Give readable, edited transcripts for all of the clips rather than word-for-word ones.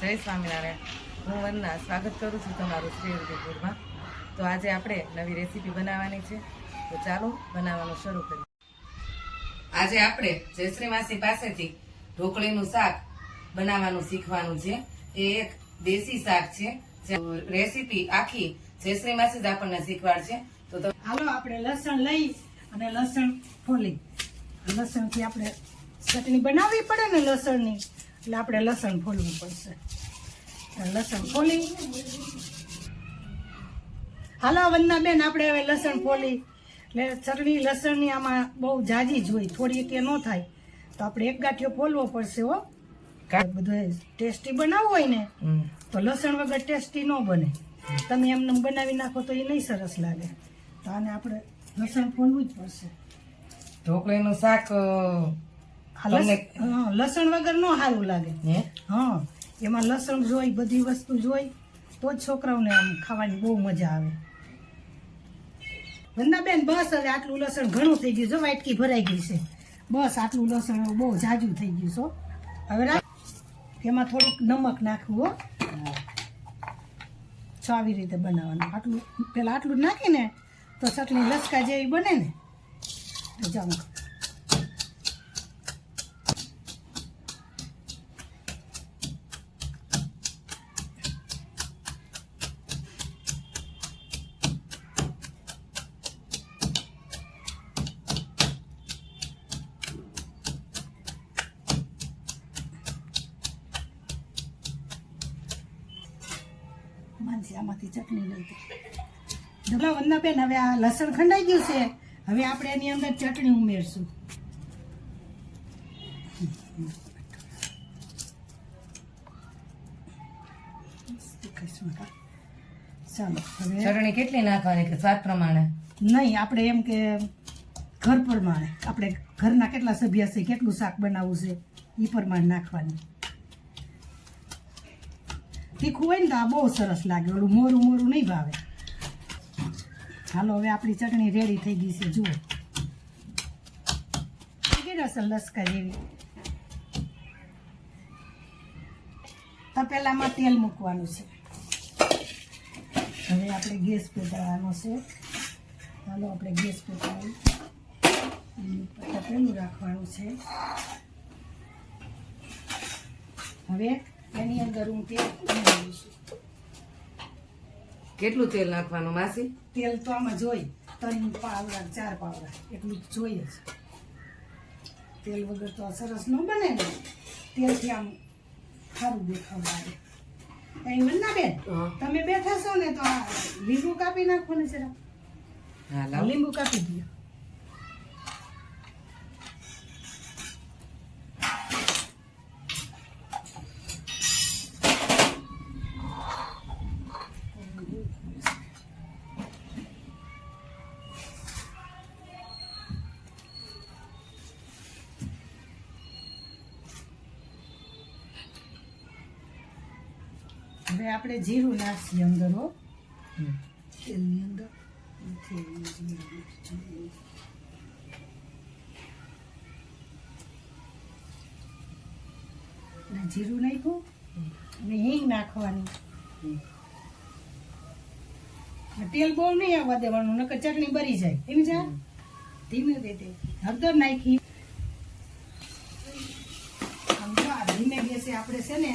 જય સ્વામિનારાયણ. હું વંદના સ્વાગત કરું છું તમારું શ્રી ઉદયપુરમાં. તો આજે આપણે નવી રેસીપી બનાવવાની છે, તો ચાલો બનાવવાનું શરૂ કરીએ. આજે આપણે જયશ્રી માસી પાસેથી ઢોકળીનું શાક બનાવવાનું શીખવાનું છે. એ એક દેશી શાક છે. રેસીપી આખી જયશ્રી માસી જ આપણને શીખવાડશે. તો હાલો આપણે લસણ લઈ અને લસણ ફોલી, લસણથી આપણે ચટણી બનાવવી પડે ને લસણની, એટલે આપણે લસણ ફોલવું પડશે. લસણ ફોલી, હાલો વંદનાબેન, આપણે હવે લસણ ફોલી એટલે ચટણી લસણની આમાં બહુ જાજી જ હોય, થોડી કે ન થાય તો આપણે એક ગાંઠિયો ફોલવો પડશે. હો, બધું ટેસ્ટી બનાવવું હોય ને તો લસણ વગર ટેસ્ટી ન બને. તમે એમને બનાવી નાખો તો એ નહીં સરસ લાગે. તો આને આપણે લસણ ફોલવું જ પડશે. ઢોકળીનું શાક લસણ વગર ન સારું લાગે. હા, એમાં લસણ જોઈ, બધી વસ્તુ જોઈ તો જ છોકરાઓને આમ ખાવાની બહુ મજા આવે. વંદાબેન, બસ હવે આટલું લસણ ઘણું થઈ ગયું. જો વાટકી ભરાઈ ગઈ છે. બસ આટલું લસણ બહુ જાજુ થઈ ગયું. છો હવે એમાં થોડુંક નમક નાખવું. હો, છો આવી રીતે બનાવવાનું. આટલું પેલા આટલું નાખીને તો ચટણી લસકા જેવી બને ને. જાઉં આમાંથી ચટણી લઈ દો. વંદનાબેન, હવે આ લસણ ખંડાઈ ગયું છે. હવે આપણે એની અંદર ચટણી ઉમેરશું. ચાલો, હવે ચટણી કેટલી નાખવાની કે સ્વાદ પ્રમાણે? નહીં, આપણે એમ કે ઘર પ્રમાણે, આપણે ઘરના કેટલા સભ્ય છે, કેટલું શાક બનાવવું છે એ પ્રમાણે નાખવાની. તીખું હોય ને તો આ બહુ સરસ લાગે, ઓલું મોરું મોરું નહીં ભાવે. હાલો, હવે આપણી ચટણી રેડી થઈ ગઈ છે. જુઓ અસલ લસકા જેવી. તપેલામાં તેલ મૂકવાનું છે. હવે આપણે ગેસ પેટાવાનો છે. હાલો, આપણે ગેસ પેટાવી તપેલું રાખવાનું છે. હવે એની અંદર હું તેલ ઉમેરું છું. કેટલું તેલ નાખવાનું માસી? તેલ તો આમાં જોઈ 3 પાવડા 4 પાવડા એટલું જોઈએ જ. તેલ વગર તો સરસ ન બને ને. તેલથી આમ સારું દેખાવ લાગે. કઈ વંદનાબેન, તમે બેઠા છો ને તો આ લીંબુ કાપી નાખો ને જરા. લીંબુ કાપી દો. હવે આપણે જીરું નાખીએ અંદર. હો, તેલની અંદર જીરું નાખ્યું અને હિંગ નાખવાની. તેલ બહુ નહીં આવવા દેવાનું, નકર ચટણી બરી જાય. એમ જા ધીમે રીતે હળદર નાખી. ધીમે ગેસે આપણે છે ને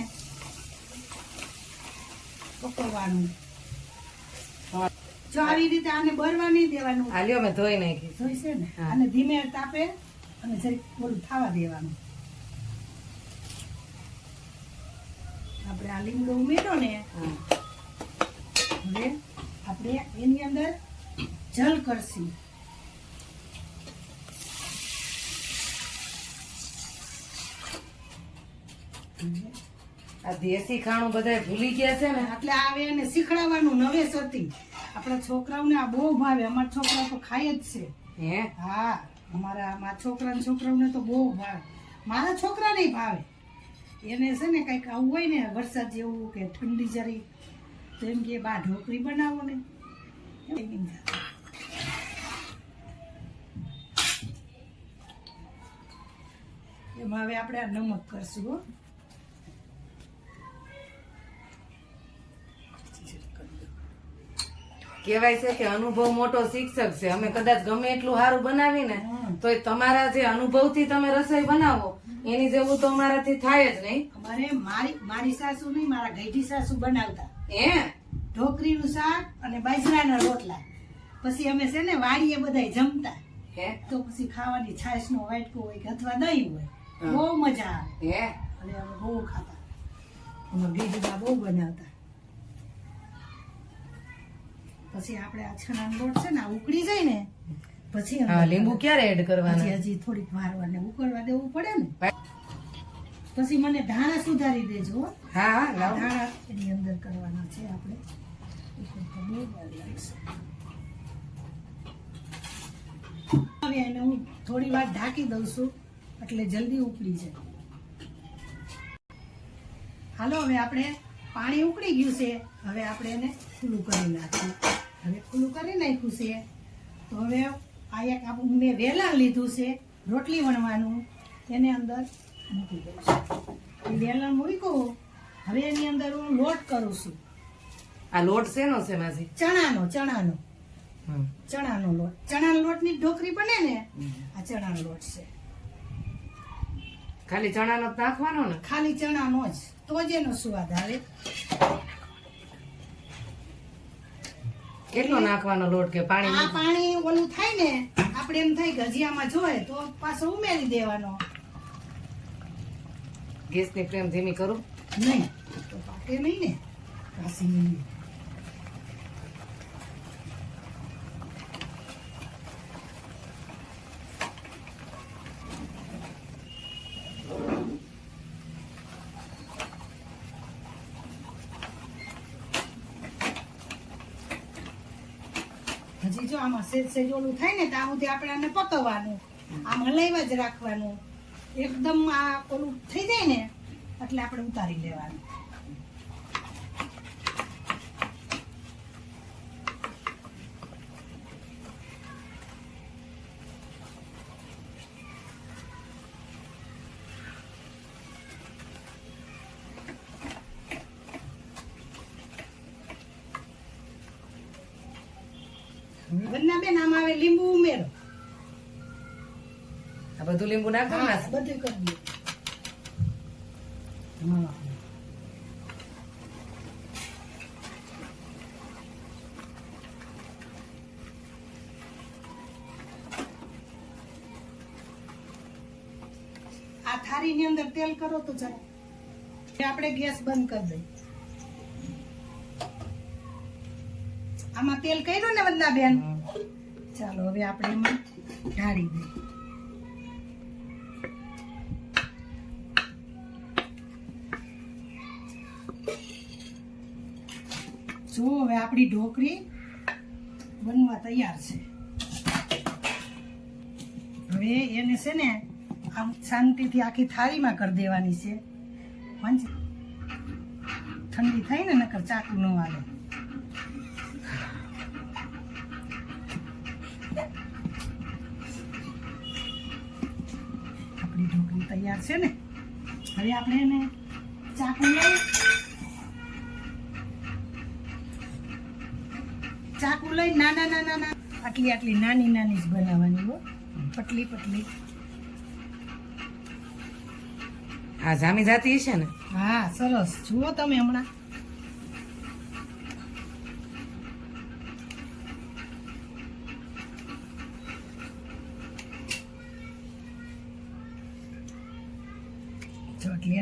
પકવવાનું. જો આવી રીતે આને બરવા નહીં દેવાનું. આલ્યો મેં ધોઈ નાખી. ધોઈ છે ને. અને ધીમે તાપે અને જરીક થોડું થાવા દેવાનું. આપણે આ લીમડો ઉમેર્યો ને, હવે આપણે એની અંદર જલ કરશું. આ દેશી ખાણું બધા ભૂલી ગયા છે ને, એટલે આવે એને શીખડાવવાનું નવેસરથી. આપણા છોકરાઓને આ બહુ ભાવે. અમારા છોકરા તો ખાય જ છે. હે, હા, મારા છોકરાઓને તો બહુ ભાવે. મારા છોકરા નહીં ભાવે. એને છે ને કંઈક આવું હોય ને, વરસાદ જેવું કે ઠંડી જરી, તો એમ કે બા ઢોકળી બનાવો ને. એમાં હવે આપણે આ નમક કરશું. કહેવાય છે કે અનુભવ મોટો શિક્ષક છે. અમે કદાચ ગમે એટલું સારું બનાવીને તો તમારા જે અનુભવથી તમે રસોઈ બનાવો એની જેવું તો અમારાથી થાય જ નહીં. અમારે મારી સાસુ નહીં, મારા ગઈઢી સાસુ બનાવતા હે ઢોકળીનું શાક અને બાજરાના રોટલા. પછી અમે છે ને વાડીએ બધા જમતા, હે તો પછી ખાવાની છાશ નો વાટકો હોય કે અથવા દહીં હોય, બહુ મજા આવે. હે અને અમે બહુ ખાતા. અમારા ગઈઢીમાં બહુ બનાવતા. પછી આપણે આ છણાનો લોટ છે ને આ ઉકળી જાય ને પછી હા, લીંબુ ક્યારે એડ કરવાના? હજી થોડીક વારવાને ઉકળવા દેવું પડે ને. પછી મને ધાણા સુધારી દેજો હો. હા હા, લાવો. ધાણા એની અંદર કરવાના છે આપણે. બહુ વાર લાગશે. હવે એને હું થોડી વાર ઢાંકી દઉં છું એટલે જલ્દી ઉકળી જાય. હાલો, હવે આપણે પાણી ઉકળી ગયું છે. હવે આપણે એને ખુલ્લું કરી નાખીએ. હવે ખુલ્લું કરી નાખ્યું છે તો હવે આ એક આપણું મેં વેલણ લીધું છે રોટલી વણવાનું, એને અંદર મૂકી દઉં છું. એ વેલણ મૂક્યું. હવે એની અંદર હું લોટ કરું છું. આ લોટ શેનો છે માસી? ચણાનો લોટ. હમ. ચણાના લોટની ઢોકરી બને ને, આ ચણાનો લોટ છે. ખાલી ચણાનો જ નાખવાનો ને? ખાલી ચણાનો જ, તો જ એનો સ્વાદ આવે. કેટલો નાખવાનો લોટ કે પાણી? આ પાણી ઓલું થાય ને, આપણે એમ થાય ગજીયામાં જોઈએ તો પાછો ઉમેરી દેવાનો. ગેસની ફ્લેમ ધીમી કરું? નહીં તો પાકે નહીં ને, કાશી નહીં. હજી જો આમાં સેજ ઓલું થાય ને ત્યાં સુધી આપણે આને પકવવાનું, આમ હલાવ્યા જ રાખવાનું. એકદમ આ ઓલું થઈ જાય ને એટલે આપણે ઉતારી લેવાનું. બંને બેન આમ આવે લીંબુ ઉમેરો. આ બધું લીંબુ નાખવાનું? હા, બધું કરી દઈએ. આ થાળી ની અંદર તેલ કરો તો જરા. આપણે ગેસ બંધ કરી દઈએ. આમાં તેલ કર્યું ને વંદના બેન? ચાલો હવે આપણે એમાં ઢાળી દઈએ. જો હવે આપણી ઢોકળી બનવા તૈયાર છે. હવે એને છે ને આમ શાંતિથી આખી થાળીમાં કરી દેવાની છે. ઠંડી થાય ને નકર ચાકુ ન આવે. આપણી ઢોકળી તૈયાર છે ને. હવે આપણે એને ચાકુ લઈ નાના આટલી નાની જ બનાવવાની હો, પતલી પતલી. આ જામી જાતી છે ને? હા, સરસ. જુઓ તમે હમણાં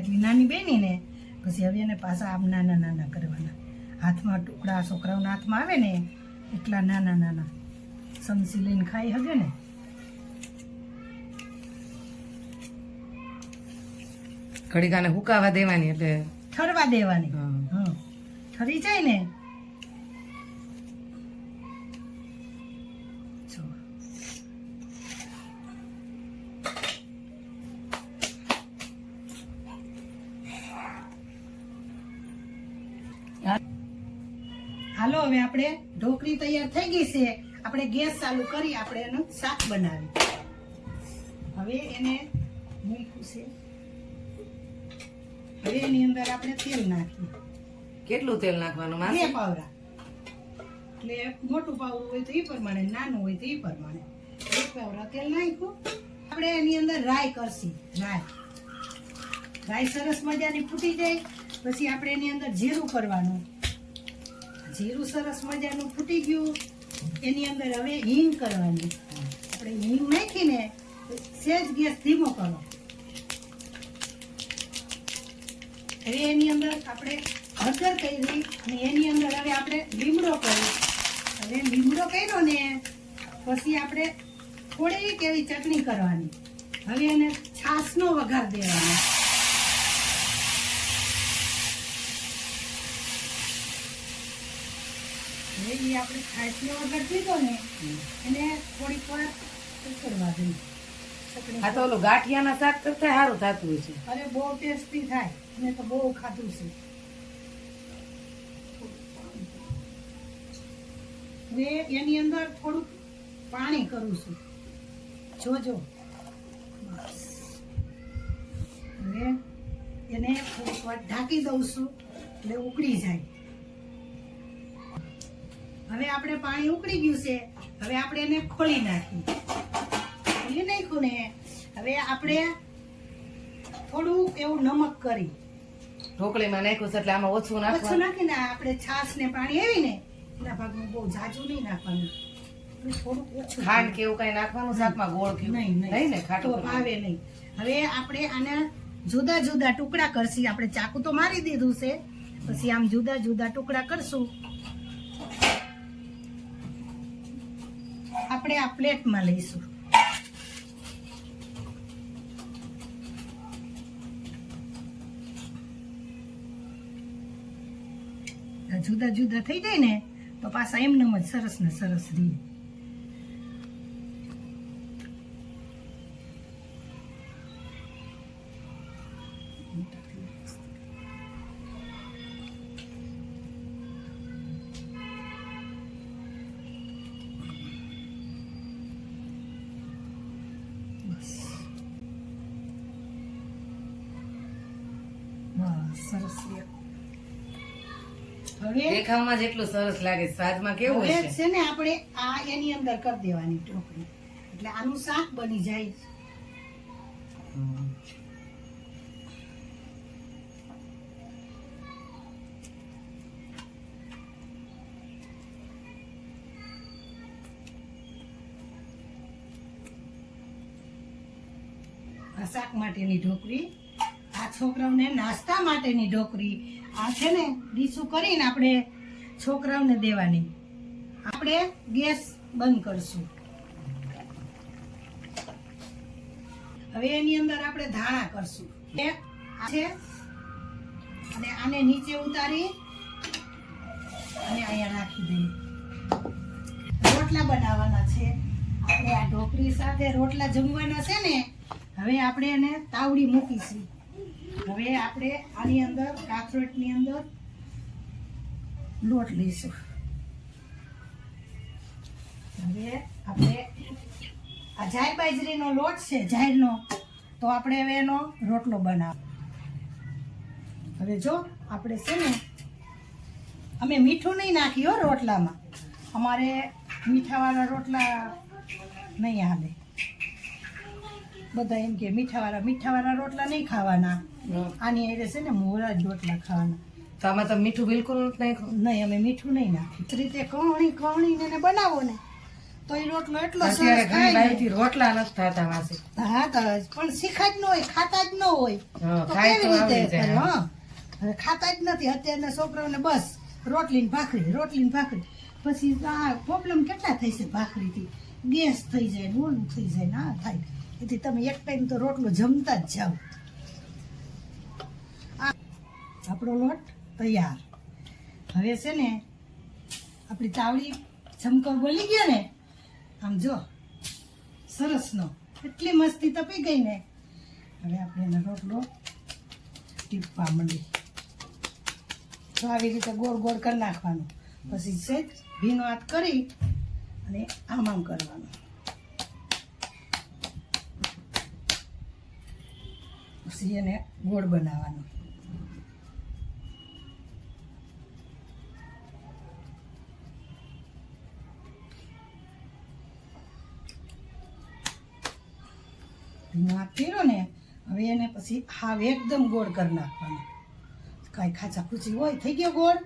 આટલી નાની બેની ને પછી હવે એને પાછા આમ નાના કરવાના. હાથમાં ટુકડા છોકરાઓના હાથમાં આવે ને એટલા નાના સમસી લઈને ખાઈ હગે ને. ઘડીકાને હુકાવા દેવાની એટલે ઠરવા દેવાની. હા, ઠરી જાય ને. હાલો, હવે આપણે ઢોકળી તૈયાર થઈ ગઈ છે. આપણે ગેસ ચાલુ કરી આપણે એનું શાક બનાવી. હવે એને મૂક્યું છે. હવે એની અંદર આપણે તેલ નાખીએ. કેટલું તેલ નાખવાનું? 2 પાવડા. એટલે મોટું પાવડું હોય તો એ પ્રમાણે, નાનું હોય તો એ પ્રમાણે. 1 પાવડા તેલ નાખ્યું. આપણે એની અંદર રાઈ કરશી. રાઈ સરસ મજાની ફૂટી જાય પછી આપણે એની અંદર જીરું કરવાનું. જીરું સરસ મજાનું ફૂટી ગયું, એની અંદર હવે હિંગ કરવાની. આપણે હિંગ નાખીને સહેજ ગેસ ધીમો કરો. હવે એની અંદર આપણે હળદર કરી અને એની અંદર હવે આપણે લીમડો કરી. હવે લીમડો કર્યો ને પછી આપણે થોડીક એવી ચટણી કરવાની. હવે એને છાશનો વઘાર દેવાનો. હવે એ આપણે છાશનો વઘાર દીધો ને એને થોડીક વાર ઉકળવા દઈએ. આ તો ઓલું ગાંઠિયાના શાક કરતા સારું થતું હોય છે. અરે બહુ ટેસ્ટી થાય, મેં તો બહુ ખાધું છે. હવે એની અંદર થોડુંક પાણી કરું છું, જોજો. બસ હવે એને થોડીક વાર ઢાંકી દઉં છું એટલે ઉકળી જાય. હવે આપણે પાણી ઉકળી ગયું છે. હવે આપણે એને ખોલી નાખી. ખોલી નાખ્યું ને હવે આપણે થોડુંક એવું નમક કરી ઢોકળીમાં નાખ્યું છે એટલે આમાં ઓછું ઓછું નાખવાનું. નાખીને આપણે છાશ ને પાણી આવી ને એના ભાગમાં બહુ જાજુ નહીં નાખવાનું, થોડુંક ઓછું. ખાંડ કે એવું કઈ નાખવાનું શાકમાં? ગોળ કે નહીં નહીં ને, તો ખાટું ભાવે નહીં. હવે આપણે આને જુદા જુદા ટુકડા કરશી. આપણે ચાકુ તો મારી દીધું છે, પછી આમ જુદા જુદા ટુકડા કરશું. આપણે આ પ્લેટમાં લઈશું. જુદા જુદા થઈ જાય ને તો પાછા એમનેમ જ સરસ ને સરસ રહે. સરસ રહે. હવે દેખાવમાં જેટલું સરસ લાગે સ્વાદમાં કેવું હવે હશે? છે ને આપણે આ એની અંદર કરી દેવાની ઢોકળી, એટલે આનું શાક બની જાય. આ શાક માટેની ઢોકળી, આ છોકરાઓને નાસ્તા માટેની ઢોકળી. આ છે ને ડીશું કરીને આપણે છોકરાઓને દેવાની. આપણે ગેસ બંધ કરશું. હવે એની અંદર આપણે ધાણા કરશું. એ આ છે અને આને નીચે ઉતારી અને અહીંયા નાખી દઈએ. રોટલા બનાવવાના છે આપણે. આ ઢોકળી સાથે રોટલા જમવાના છે ને. હવે આપણે એને તાવડી મૂકીશું. હવે આપણે આની અંદર કાથરોટની અંદર લોટ લઈશું. હવે આપણે આ જાર બાજરીનો લોટ છે, જારનો, તો આપણે હવે એનો રોટલો બનાવ. હવે જો આપણે છે ને અમે મીઠું નહીં નાખ્યું હો રોટલામાં. અમારે મીઠાવાળા રોટલા નહીં હાલે. બધા એમ કે મીઠાવાળા રોટલા નહીં ખાવાના, આની હારે છે ને મોરા જ રોટલા ખાવાના. તો આમાં તો મીઠું બિલકુલ નથી નાખ્યું? નહીં, અમે મીઠું નહીં નાખ્યું. એ રીતે કહણીને એને બનાવો ને તો એ રોટલો એટલો અત્યારે સરસ ઘણી થાય ને. બાજુથી રોટલા નથી થતા માસી. હા તો પણ શીખા જ ન હોય, ખાતા જ ન હોય હા, તો ખાય તો કેવી આવડી રીતે જાય. કરે? હા, હવે ખાતા જ નથી અત્યારના છોકરાઓને. બસ રોટલી ને ભાખરી. પછી આ પ્રોબ્લેમ કેટલા થઈ છે ભાખરીથી? ગેસ થઈ જાય ને ઓલું થઈ જાય ને આ થાય. એથી તમે એક ટાઈમ તો રોટલો જમતા જ જાઓ. આપણો લોટ તૈયાર. હવે છે ને આપણી તાવડી ચમકો બોલી ગયો ને, આમ જો સરસનો, એટલી મસ્તી તપી ગઈ ને. હવે આપણે એનો રોટલો ટીપવા માંડી. તો આવી રીતે ગોળ ગોળ કરી નાખવાનું. પછી સેજ ભીનો હાથ કરી અને આમ કરવાનું. પછી એને ગોળ બનાવવાનો. નાખ કર્યો ને હવે એને પછી હાવ એકદમ ગોળ કરી નાખવાનો. કાંઈ ખાચા ખૂચી હોય થઈ ગયો ગોળ.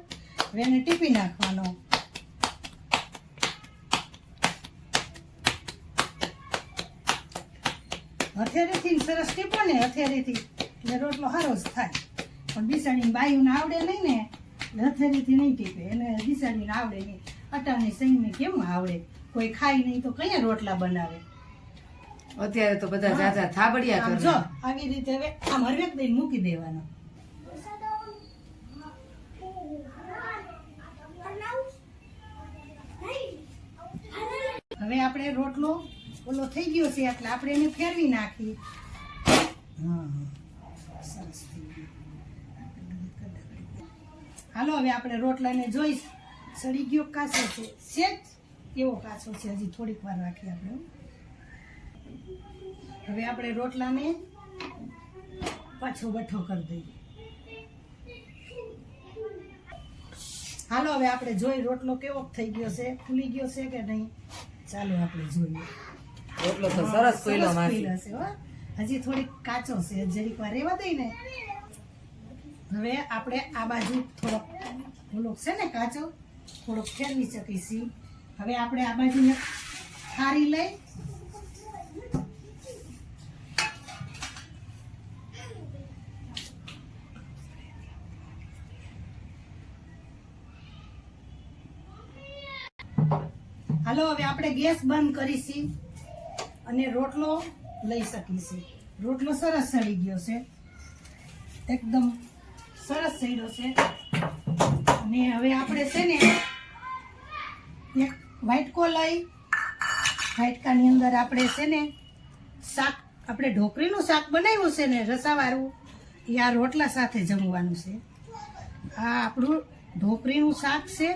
હવે એને ટીપી નાખવાનો. હથેળીથી સરસ ટીપો ને હથેળીથી એટલે રોટલો સારો જ થાય. પણ બિસાડીને બાયુને આવડે નહીં ને એટલે હથેળીથી નહીં ટીપે. એને બિસાડીને આવડે નહીં. અટાની સહીને કેમ આવડે? કોઈ ખાય નહીં તો કયા રોટલા બનાવે? અત્યારે તો બધા જાજા થાબડિયા આમ કરે. જો આવી રીતે હવે આમ હરવેક દઈને મૂકી દેવાનો. હવે આપણે રોટલો ઓલો થઈ ગયો છે એટલે આપણે એને ફેરવી નાખી. હા સરસ થઈ ગયું. હાલો હવે આપણે રોટલાને જોઈ સડી ગયો કાચો છે. સેજ એવો કાચો છે. હજી થોડીક વાર રાખીએ આપણે. હવે આપણે રોટલાને પાછો બઠો કરી દઈએ. હાલો હવે આપણે જોઈ રોટલો કેવો થઈ ગયો છે, ફૂલી ગયો છે કે નહીં. ચાલો આપણે જોઈએ. રોટલો તો સરસ ફૂલ્યો સરસ માસી. ફૂલ્યો છે હો. હજી થોડીક કાચો છે, જરીક વાર રહેવા દઈ ને. હવે આપણે આ બાજુ થોડોક ઓલો છે ને કાચો થોડોક ફેરવી શકીશું. હવે આપણે આ બાજુ થાળી લઈ હાલો હવે આપણે ગેસ બંધ કરીશું અને રોટલો લઈ શકીશું. રોટલો સરસ સળી ગયો છે, એકદમ સરસ સળ્યો છે. અને હવે આપણે છે ને એક વાટકો લઈ વાટકાની અંદર આપણે છે ને શાક, આપણે ઢોકળીનું શાક બનાવ્યું છે ને રસાવાળું, એ આ રોટલા સાથે જમવાનું છે. આ આપણું ઢોકળીનું શાક છે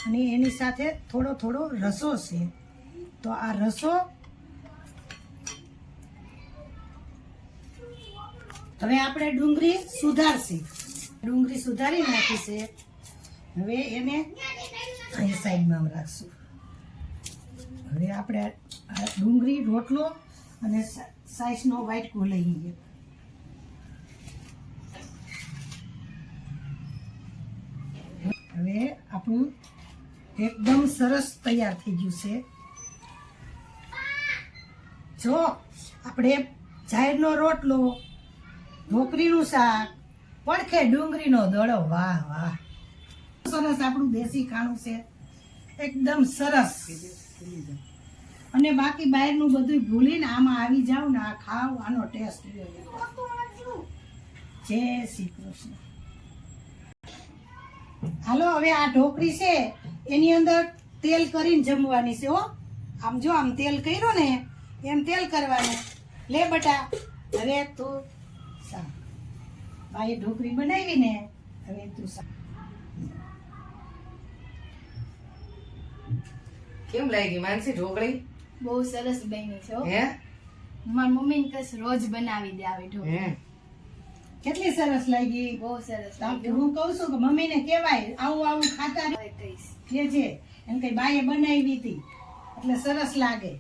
અને એની સાથે થોડો થોડો રસો છે. તો આ રસો હવે આપણે ડુંગળી સુધારશી. ડુંગળી સુધારી નાખી છે. હવે એને અહીં સાઈડમાં રાખશું. હવે આપણે આ ડુંગળી રોટલો અને સાઈઝનો વાટકો લઈએ. હવે આપણું એકદમ સરસ તૈયાર થઈ ગયું છે. જો આપણે જાહેરનો રોટલો, ઢોકળીનું શાક, પડખે ડુંગળીનો દડો, વાહ વાહ સરસ આપણું દેશી ખાણું છે, એકદમ સરસ. અને બાકી બહારનું બધું ભૂલીને આમાં આવી જાવ ને આ ખાવ, આનો ટેસ્ટ જય શ્રી કૃષ્ણ. હાલો હવે આ ઢોકળી છે એની અંદર તેલ કરીને જમવાની છે હો. આમ જો આમ તેલ કર્યો ને એમ તેલ કરવાનું. લે બટા હવે તું બાઈ ઢોકળી બનાવી ને હવે તું કેમ લાગી માનસી ઢોકળી? બહુ સરસ બની છે હો. હે મારી મમ્મી ને કસ રોજ બનાવી દે આવી ઢોકળી. હે કેટલી સરસ લાગી. બહુ સરસ હું કઉ છું કે મમ્મીને કહેવાય આવું આવું ખાતા કહીશ. કે છે એમ કઈ બાએ બનાવી હતી એટલે સરસ લાગે.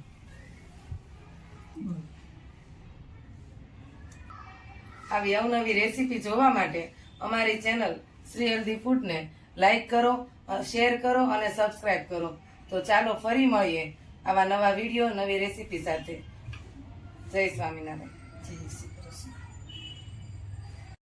આવી અવનવી રેસીપી જોવા માટે અમારી ચેનલ શ્રી હેલ્ધી ફૂડને લાઈક કરો, શેર કરો અને સબસ્ક્રાઇબ કરો. તો ચાલો ફરી મળીએ આવા નવા વિડીયો, નવી રેસીપી સાથે. જય સ્વામિનારાયણ. જય શ્રી